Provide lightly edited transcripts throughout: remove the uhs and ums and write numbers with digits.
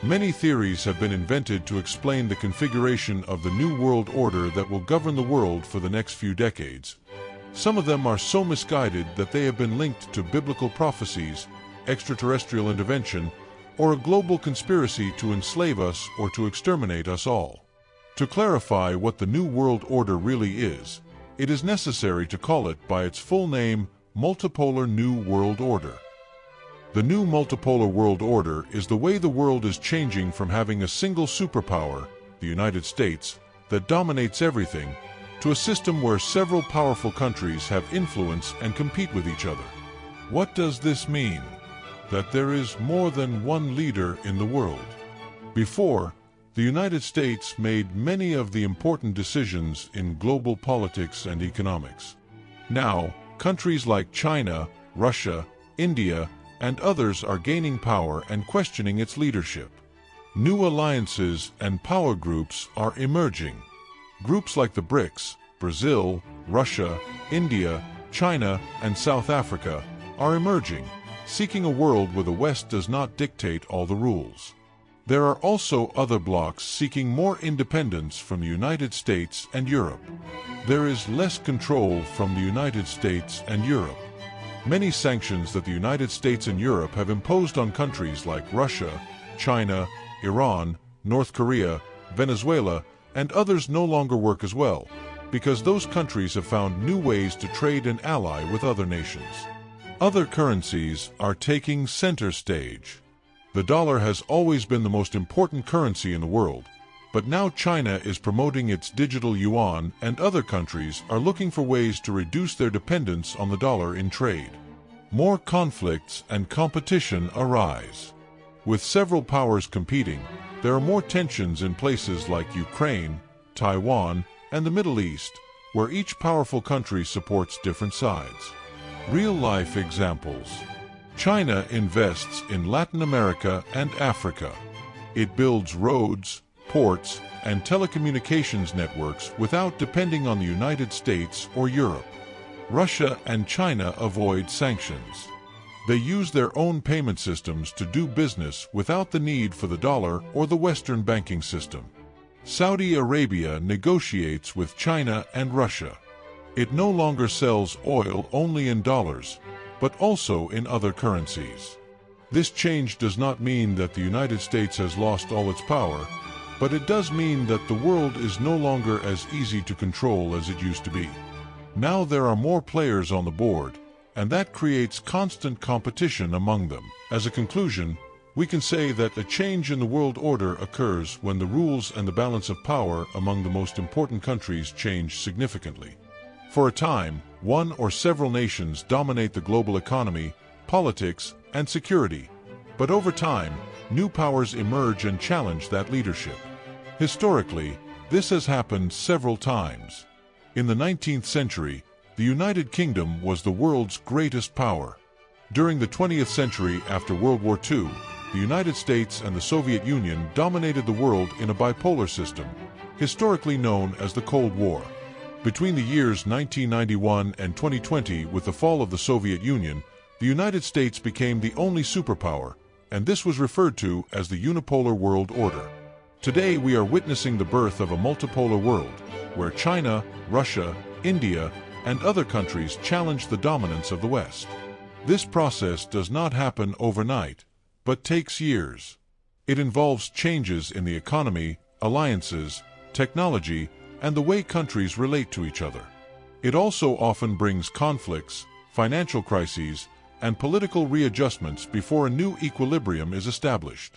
Many theories have been invented to explain the configuration of the New World Order that will govern the world for the next few decades. Some of them are so misguided that they have been linked to biblical prophecies, extraterrestrial intervention, or a global conspiracy to enslave us or to exterminate us all. To clarify what the New World Order really is, it is necessary to call it by its full name, Multipolar New World Order. The new multipolar world order is the way the world is changing from having a single superpower, the United States, that dominates everything, to a system where several powerful countries have influence and compete with each other. What does this mean? That there is more than one leader in the world. Before, the United States made many of the important decisions in global politics and economics. Now, countries like China, Russia, India, and others are gaining power and questioning its leadership. New alliances and power groups are emerging. Groups like the BRICS, Brazil, Russia, India, China, and South Africa are emerging, seeking a world where the West does not dictate all the rules. There are also other blocs seeking more independence from the United States and Europe. There is less control from the United States and Europe. Many sanctions that the United States and Europe have imposed on countries like Russia, China, Iran, North Korea, Venezuela, and others no longer work as well, because those countries have found new ways to trade and ally with other nations. Other currencies are taking center stage. The dollar has always been the most important currency in the world, but now China is promoting its digital yuan, and other countries are looking for ways to reduce their dependence on the dollar in trade. More conflicts and competition arise. With several powers competing, there are more tensions in places like Ukraine, Taiwan, and the Middle East, where each powerful country supports different sides. Real-life examples. China invests in Latin America and Africa. It builds roads, ports, and telecommunications networks without depending on the United States or Europe. Russia and China avoid sanctions. They use their own payment systems to do business without the need for the dollar or the Western banking system. Saudi Arabia negotiates with China and Russia. It no longer sells oil only in dollars, but also in other currencies. This change does not mean that the United States has lost all its power, but it does mean that the world is no longer as easy to control as it used to be. Now there are more players on the board, and that creates constant competition among them. As a conclusion, we can say that a change in the world order occurs when the rules and the balance of power among the most important countries change significantly. For a time, one or several nations dominate the global economy, politics, and security. But over time, new powers emerge and challenge that leadership. Historically, this has happened several times. In the 19th century, the United Kingdom was the world's greatest power. During the 20th century after World War II, the United States and the Soviet Union dominated the world in a bipolar system, historically known as the Cold War. Between the years 1991 and 2020, with the fall of the Soviet Union, the United States became the only superpower, and this was referred to as the unipolar world order. Today we are witnessing the birth of a multipolar world, where China, Russia, India, and other countries challenge the dominance of the West. This process does not happen overnight, but takes years. It involves changes in the economy, alliances, technology, and the way countries relate to each other. It also often brings conflicts, financial crises, and political readjustments before a new equilibrium is established.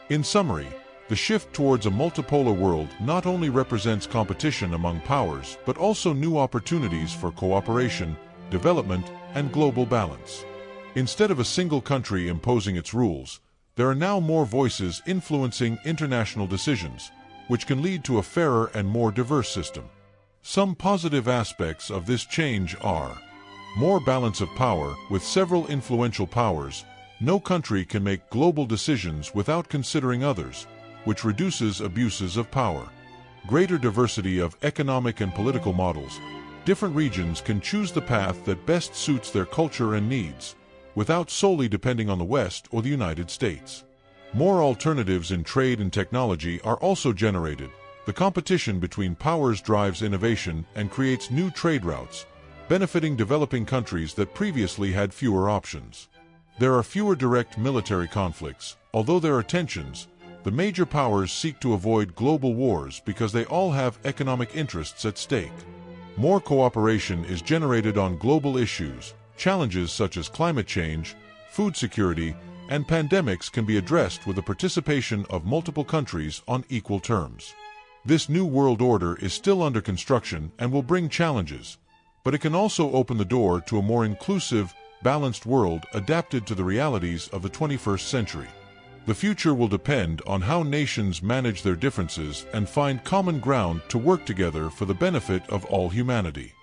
In summary, the shift towards a multipolar world not only represents competition among powers, but also new opportunities for cooperation, development, and global balance. Instead of a single country imposing its rules, there are now more voices influencing international decisions, which can lead to a fairer and more diverse system. Some positive aspects of this change are more balance of power. With several influential powers, no country can make global decisions without considering others, which reduces abuses of power. Greater diversity of economic and political models. Different regions can choose the path that best suits their culture and needs, without solely depending on the West or the United States. More alternatives in trade and technology are also generated. The competition between powers drives innovation and creates new trade routes, benefiting developing countries that previously had fewer options. There are fewer direct military conflicts. Although there are tensions, the major powers seek to avoid global wars because they all have economic interests at stake. More cooperation is generated on global issues. Challenges such as climate change, food security, and pandemics can be addressed with the participation of multiple countries on equal terms. This new world order is still under construction and will bring challenges, but it can also open the door to a more inclusive, balanced world adapted to the realities of the 21st century. The future will depend on how nations manage their differences and find common ground to work together for the benefit of all humanity.